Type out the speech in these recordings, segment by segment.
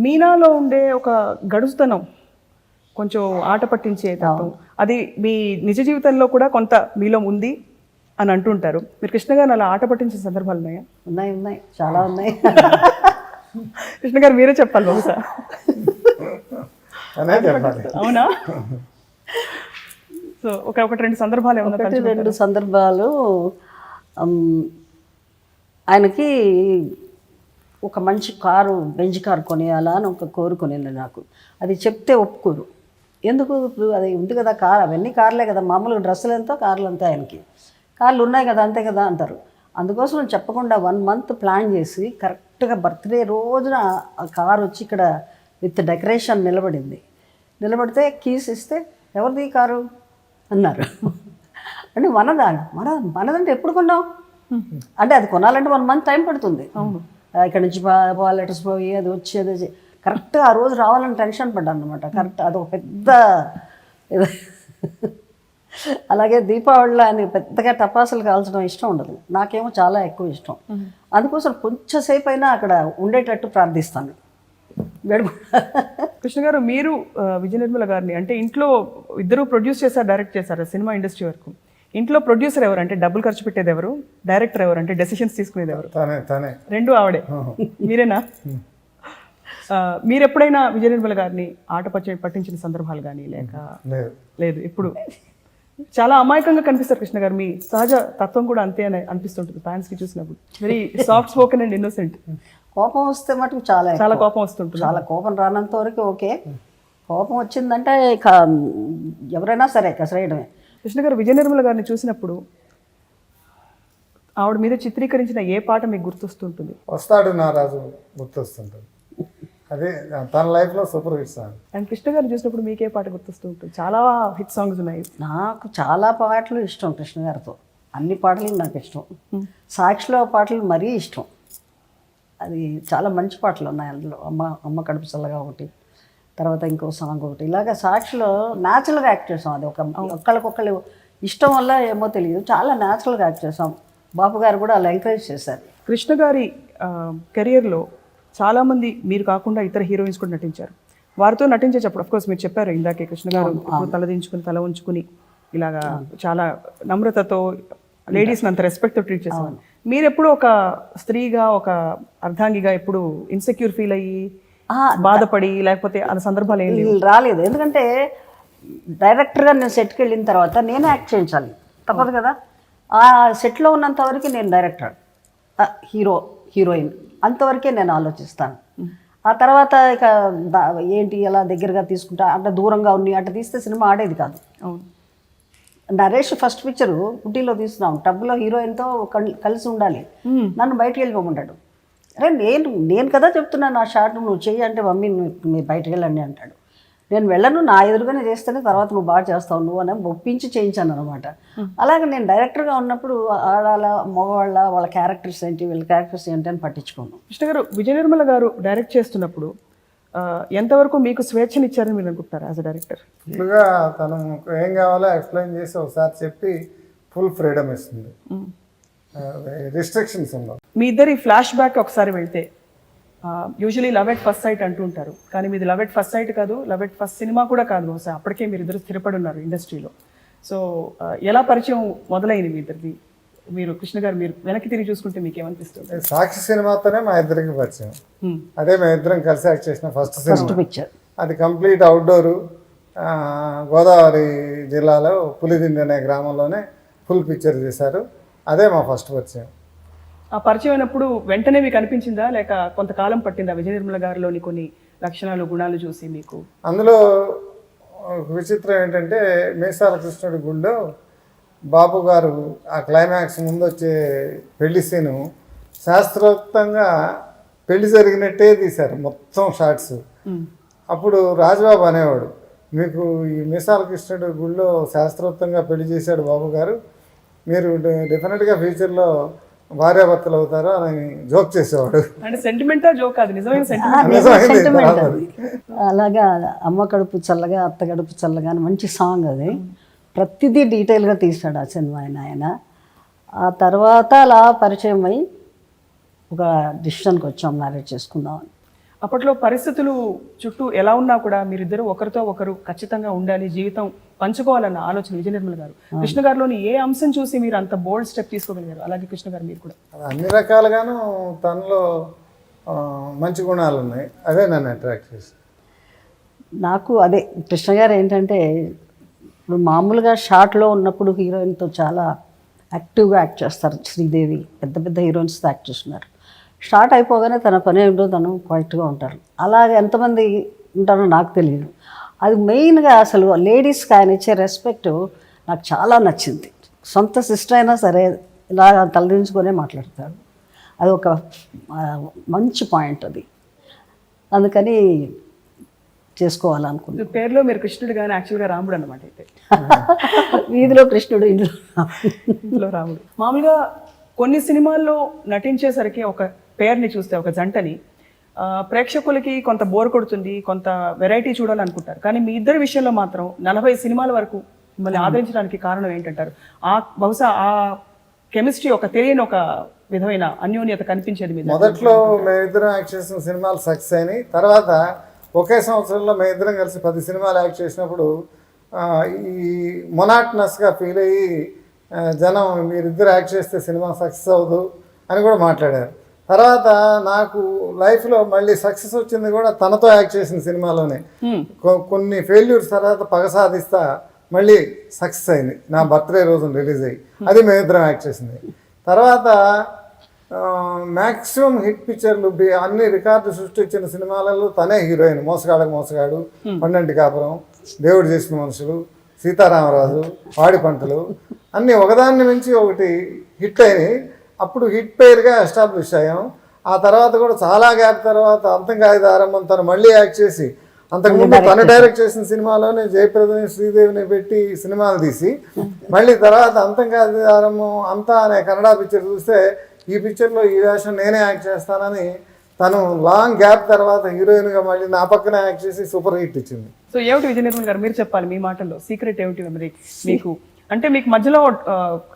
మీనాలో ఉండే ఒక గడుసుతనం, కొంచెం ఆట పట్టించే తత్వం, అది మీ నిజ జీవితంలో కూడా కొంత మీలో ఉంది అని అంటుంటారు. మీరు కృష్ణ గారిని అలా ఆట పట్టించే సందర్భాలు ఉన్నాయా? ఉన్నాయి, చాలా ఉన్నాయి. కృష్ణ గారు మీరే చెప్పాలి బహుశా. అవునా? సో ఒకటి రెండు సందర్భాలు ఏమన్నా? ఒకటి రెండు సందర్భాలు. ఆయనకి ఒక మంచి కారు, బెంజ్ కారు కొనేయాలా అని ఒక కోరుకునేది నాకు. అది చెప్తే ఒప్పుకోరు. ఎందుకు? ఇప్పుడు అది ఉంది కదా కారు, అవన్నీ కార్లే కదా, మామూలుగా డ్రెస్సులు ఎంతో కార్లు అంతే, ఆయనకి కార్లు ఉన్నాయి కదా అంతే కదా అంటారు. అందుకోసం చెప్పకుండా 1 month ప్లాన్ చేసి కరెక్ట్గా బర్త్డే రోజున ఆ కారు వచ్చి ఇక్కడ విత్ డెకరేషన్ నిలబడింది. నిలబడితే కీస్ ఇస్తే ఎవరిది ఈ కారు అన్నారు. అంటే మనదంటే ఎప్పుడు కొన్నాం అంటే, అది కొనాలంటే 1 month టైం పడుతుంది. ఇక్కడ నుంచి లెటర్స్ పోయి అది వచ్చి అది కరెక్ట్గా ఆ రోజు రావాలని టెన్షన్ పడ్డాను అనమాట. కరెక్ట్ అదొక పెద్ద. అలాగే దీపావళిలో ఆయన పెద్దగా టపాసులు కాల్చడం ఇష్టం ఉండదు, నాకేమో చాలా ఎక్కువ ఇష్టం. అందుకోసం కొంచెంసేపు అయినా అక్కడ ఉండేటట్టు ప్రార్థిస్తాను. కృష్ణ గారు, మీరు విజయ నిర్మల గారిని అంటే ఇంట్లో ఇద్దరు ప్రొడ్యూస్ చేశారు, డైరెక్ట్ చేశారు సినిమా ఇండస్ట్రీ వరకు. ఇంట్లో ప్రొడ్యూసర్ ఎవరు అంటే డబ్బులు ఖర్చు పెట్టేది ఎవరు, డైరెక్టర్ ఎవరు అంటే డెసిషన్స్ తీసుకునేది ఎవరు? రెండు ఆవిడే. మీరేనా? మీరు ఎప్పుడైనా విజయ నిర్మల గారిని ఆట పట్టించిన సందర్భాలు కానీ లేక? లేదు. ఇప్పుడు చాలా అమాయకంగా కనిపిస్తారు కృష్ణ గారు. మీ సహజ తత్వం కూడా అంతే అని అనిపిస్తుంటుంది ఫ్యాన్స్ కి చూసినప్పుడు. Very soft spoken and innocent. కోపం వస్తే మటుకు చాలా కోపం వస్తుంటుంది. చాలా కోపం రానంత వరకు ఓకే. కోపం వచ్చిందంటే ఎవరైనా సరే కసరేయడమే. కృష్ణ గారు, విజయ నిర్మల గారిని చూసినప్పుడు ఆవిడ మీద చిత్రీకరించిన ఏ పాట మీకు గుర్తొస్తుంటుంది? వస్తాడు నా రాజు గుర్తొస్తుంటుంది. అదే తన లైఫ్లో super hit song. And Krishna గారిని చూసినప్పుడు మీకు ఏ పాట గుర్తొస్తుంటుంది? చాలా హిట్ సాంగ్స్ ఉన్నాయి. నాకు చాలా పాటలు ఇష్టం కృష్ణ గారితో, అన్ని పాటలు నాకు ఇష్టం. సాక్షిలో పాటలు మరీ ఇష్టం. అది చాలా మంచి పాటలు ఉన్నాయి అందులో. అమ్మ కడుపు చల్లగా ఒకటి, తర్వాత ఇంకో సాంగ్ ఒకటి. ఇలాగ సాక్షిలో న్యాచురల్గా యాక్ట్ చేసాం. అది ఒకళ్ళకొకళ్ళు ఇష్టం వల్ల ఏమో తెలియదు, చాలా న్యాచురల్గా యాక్ట్ చేసాం. బాపు గారు కూడా అలా ఎంకరేజ్ చేశారు. కృష్ణ గారి కెరియర్లో చాలామంది మీరు కాకుండా ఇతర హీరోయిన్స్ కూడా నటించారు. వారితో నటించేటప్పుడు అఫ్కోర్స్ మీరు చెప్పారు ఇందాకే, కృష్ణ గారు తలదించుకుని తల ఉంచుకుని ఇలాగా చాలా నమ్రతతో లేడీస్ని అంత రెస్పెక్ట్తో ట్రీట్ చేసేవారు. మీరు ఎప్పుడు ఒక స్త్రీగా, ఒక అర్ధాంగిగా ఎప్పుడు ఇన్సెక్యూర్ ఫీల్ అయ్యి బాధపడి లేకపోతే ఆ సందర్భాలు ఏం రాలేదు? ఎందుకంటే డైరెక్టర్గా నేను సెట్కి వెళ్ళిన తర్వాత నేనే యాక్ట్ చేయించాలి, తప్పదు కదా. ఆ సెట్లో ఉన్నంత వరకు నేను డైరెక్టర్, హీరోయిన్ అంతవరకే నేను ఆలోచిస్తాను. ఆ తర్వాత ఇక ఏంటి ఎలా దగ్గరగా తీసుకుంటా అంటే దూరంగా ఉన్ని అట్లా తీస్తే సినిమా ఆడేది కాదు. నరేష్ ఫస్ట్ పిక్చరు ఊటీలో తీస్తున్నాం, టబ్లో హీరోయిన్తో కలిసి ఉండాలి, నన్ను బయటకు వెళ్ళిపోమంటాడు. అరే నేను కదా చెప్తున్నాను ఆ షాట్ నువ్వు చెయ్యి అంటే, మమ్మీ మీరు బయటకు వెళ్ళండి అంటాడు. నేను వెళ్ళను, నా ఎదురుగానే చేస్తేనే తర్వాత నువ్వు బాగా చేస్తావు నువ్వు అని ఒప్పించి చేయించాను అనమాట. అలాగే నేను డైరెక్టర్గా ఉన్నప్పుడు ఆడాల మగవాళ్ళ వాళ్ళ క్యారెక్టర్స్ ఏంటి, వీళ్ళ క్యారెక్టర్స్ ఏంటి అని పట్టించుకోను. కృష్ణ గారు, విజయ నిర్మల గారు డైరెక్ట్ చేస్తున్నప్పుడు ఎంతవరకు మీకు స్వేచ్ఛనిచ్చారని మీరు అనుకుంటున్నారు యాజ్ అ డైరెక్టర్? ఫుల్గా తను ఏం కావాలో ఎక్స్ప్లెయిన్ చేసి ఒకసారి చెప్పి ఫుల్ ఫ్రీడమ్ ఇస్తుంది, రిస్ట్రిక్షన్స్ ఉండవు. మీ ఇద్దరి ఫ్లాష్ బ్యాక్ ఒకసారి వెళ్తే, usually love at first sight అంటూ ఉంటారు, కానీ మీది లవ్ ఎట్ ఫస్ట్ సైట్ కాదు, లవ్ ఎట్ ఫస్ట్ సినిమా కూడా కాదు బహుశా. అప్పటికే మీరు ఇద్దరు స్థిరపడి ఉన్నారు ఇండస్ట్రీలో. సో ఎలా పరిచయం మొదలైంది మీ ఇద్దరిది? మీరు కృష్ణ గారు మీరు వెనక్కి తిరిగి చూసుకుంటే మీకు ఏమనిపిస్తుంది? సాక్షి సినిమాతోనే మా ఇద్దరికి పరిచయం. అదే మేము ఇద్దరం కలిసి యాక్ట్ చేసిన ఫస్ట్ పిక్చర్. అది కంప్లీట్ అవుట్డోరు, గోదావరి జిల్లాలో పులిదిండి అనే గ్రామంలోనే ఫుల్ పిక్చర్ చేశారు. అదే మా ఫస్ట్ పరిచయం. ఆ పరిచయం అయినప్పుడు వెంటనే మీకు అనిపించిందా లేక కొంతకాలం పట్టిందా విజయ నిర్మల గారిలోని కొన్ని లక్షణాలు, గుణాలు చూసి మీకు? అందులో విచిత్రం ఏంటంటే, మీసాల కృష్ణుడి గుళ్ళో బాబు గారు ఆ క్లైమాక్స్ ముందు వచ్చే పెళ్లి సీను శాస్త్రోక్తంగా పెళ్లి జరిగినట్టే తీశారు మొత్తం షార్ట్స్. అప్పుడు రాజబాబు అనేవాడు, మీకు ఈ మీసాల కృష్ణుడి గుళ్ళో శాస్త్రోక్తంగా పెళ్లి చేశాడు బాబు గారు, మీరు డెఫినెట్గా ఫ్యూచర్లో భార్యాభర్తలు అవుతారు అని జోక్ చేసేవాడు. అలాగా అమ్మ కడుపు చల్లగా అత్త కడుపు చల్లగా అని మంచి సాంగ్. అది ప్రతిదీ డీటెయిల్గా తీస్తాడు ఆ సినిమా ఆయన. ఆ తర్వాత అలా పరిచయం అయ్యి ఒక డిసిషన్కి వచ్చాం మ్యారేజ్ చేసుకుందామని. అప్పట్లో పరిస్థితులు చుట్టూ ఎలా ఉన్నా కూడా మీరిద్దరూ ఒకరితో ఒకరు ఖచ్చితంగా ఉండాలి, జీవితం పంచుకోవాలన్న ఆలోచన విజయ నిర్మల గారు. కృష్ణ గారిలోని ఏ అంశం చూసి మీరు అంత బోల్డ్ స్టెప్ తీసుకోగలిగారు? అలాగే కృష్ణ గారు మీరు కూడా. అన్ని రకాలుగాను తనలో మంచి గుణాలు ఉన్నాయి, అదే నన్ను అట్రాక్ట్ చేసి. నాకు అదే కృష్ణ గారు ఏంటంటే ఇప్పుడు మామూలుగా షార్ట్లో ఉన్నప్పుడు హీరోయిన్తో చాలా యాక్టివ్గా యాక్ట్ చేస్తారు. శ్రీదేవి పెద్ద పెద్ద హీరోయిన్స్తో యాక్ట్ చేస్తున్నారు. స్టార్ట్ అయిపోగానే తన పని ఏంటో తను క్వైట్గా ఉంటారు. అలాగే ఎంతమంది ఉంటారో నాకు తెలియదు. అది మెయిన్గా అసలు లేడీస్కి ఆయన ఇచ్చే రెస్పెక్ట్ నాకు చాలా నచ్చింది. సొంత సిస్టర్ అయినా సరే ఇలా తలదించుకొనే మాట్లాడతారు. అది ఒక మంచి పాయింట్ అది. అందుకని చేసుకోవాలనుకున్నాను. పేరులో మీరు కృష్ణుడు కానీ యాక్చువల్గా రాముడు అనమాట. అయితే వీధిలో కృష్ణుడు, ఇంట్లో రాముడు. మామూలుగా కొన్ని సినిమాల్లో నటించేసరికి ఒక పేరుని చూస్తే, ఒక జంటని ప్రేక్షకులకి కొంత బోర్ కొడుతుంది, కొంత వెరైటీ చూడాలనుకుంటారు. కానీ మీ ఇద్దరి విషయంలో మాత్రం 40 సినిమాల వరకు మిమ్మల్ని ఆదరించడానికి కారణం ఏంటంటారు? బహుశా ఆ కెమిస్ట్రీ, ఒక తెలియని ఒక విధమైన అన్యోన్యత కనిపించేది మీద. మొదట్లో మేమిద్దరం యాక్ట్ చేసిన సినిమాలు సక్సెస్ అయినాయి. తర్వాత ఒకే సంవత్సరంలో మేమిద్దరం కలిసి 10 సినిమాలు యాక్ట్ చేసినప్పుడు ఈ మొనాటనస్గా ఫీల్ అయ్యి జనం మీరిద్దరు యాక్ట్ చేస్తే సినిమా సక్సెస్ అవ్వదు అని కూడా మాట్లాడారు. తర్వాత నాకు లైఫ్లో మళ్ళీ సక్సెస్ వచ్చింది కూడా తనతో యాక్ట్ చేసిన సినిమాలోనే. కొన్ని ఫెయిల్యూర్స్ తర్వాత పగ సాధిస్తా మళ్ళీ సక్సెస్ అయింది, నా బర్త్డే రోజున రిలీజ్ అయ్యి. అది మేమిద్దరం యాక్ట్ చేసింది. తర్వాత మ్యాక్సిమం హిట్ పిక్చర్లు, అన్ని రికార్డు సృష్టించిన సినిమాలలో తనే హీరోయిన్. మోసగాడకు మోసగాడు, పండంటి కాపురం, దేవుడు చేసిన మనుషులు, సీతారామరాజు, పాడి పంటలు అన్నీ ఒకదాన్ని మించి ఒకటి హిట్ అయినాయి. అప్పుడు హిట్ పేరుగా ఎస్టాబ్లిష్ అయ్యాం. ఆ తర్వాత కూడా చాలా గ్యాప్ తర్వాత అంతం కాదు ఆరంభం తను మళ్ళీ యాక్ట్ చేసి, అంతకుముందు తను డైరెక్ట్ చేసిన సినిమాలోనే జయప్రదని శ్రీదేవిని పెట్టి సినిమాలు తీసి, మళ్ళీ తర్వాత అంతం కాదు ఆరంభం అంతా అనే కన్నడ పిక్చర్ చూస్తే ఈ పిక్చర్లో ఈ వేషం నేనే యాక్ట్ చేస్తానని తను లాంగ్ గ్యాప్ తర్వాత హీరోయిన్గా మళ్ళీ నా పక్కన యాక్ట్ చేసి సూపర్ హిట్ ఇచ్చింది. సో ఏమిటి విజయ నిర్మల్ గారు, మీరు చెప్పాలి మీ మాటల్లో సీక్రెట్ ఏమిటి మరి మీకు? అంటే మీకు మధ్యలో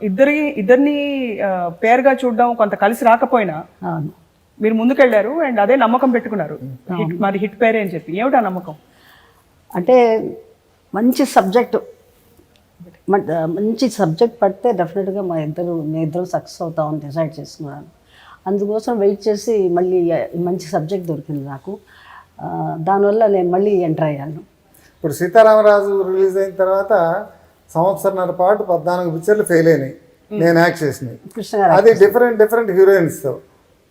ఇద్దరిని పేరుగా చూడడం కొంత కలిసి రాకపోయినా మీరు ముందుకెళ్ళారు అండ్ అదే నమ్మకం పెట్టుకున్నారు, మరి హిట్ పేరే అని చెప్పి. ఏమిటి ఆ నమ్మకం? అంటే మంచి సబ్జెక్ట్ పడితే డెఫినెట్గా మేము ఇద్దరు సక్సెస్ అవుతామని డిసైడ్ చేసుకున్నాను. అందుకోసం వెయిట్ చేసి మళ్ళీ మంచి సబ్జెక్ట్ దొరికింది నాకు. దానివల్ల నేను మళ్ళీ ఎంటర్ అయ్యాను. ఇప్పుడు సీతారామరాజు రిలీజ్ అయిన తర్వాత సంవత్సరంన్నర పాటు 14 పిక్చర్లు ఫెయిల్ అయినాయి నేను యాక్ట్ చేసినాయి. అది డిఫరెంట్ హీరోయిన్స్తో.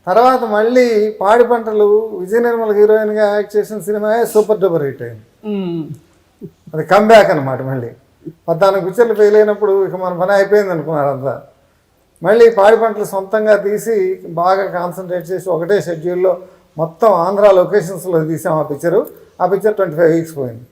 తర్వాత మళ్ళీ పాడి పంటలు విజయ నిర్మల హీరోయిన్గా యాక్ట్ చేసిన సినిమా సూపర్ డూపర్ హిట్ అయింది. అది కమ్బ్యాక్ అనమాట. మళ్ళీ 14 పిక్చర్లు ఫెయిల్ అయినప్పుడు ఇక మన పని అయిపోయింది అనుకున్నారు అంతా. మళ్ళీ పాడి పంటలు సొంతంగా తీసి బాగా కాన్సన్ట్రేట్ చేసి ఒకటే షెడ్యూల్లో మొత్తం ఆంధ్ర లొకేషన్స్లో తీసాం ఆ పిక్చర్ 25 వీక్స్ పోయింది.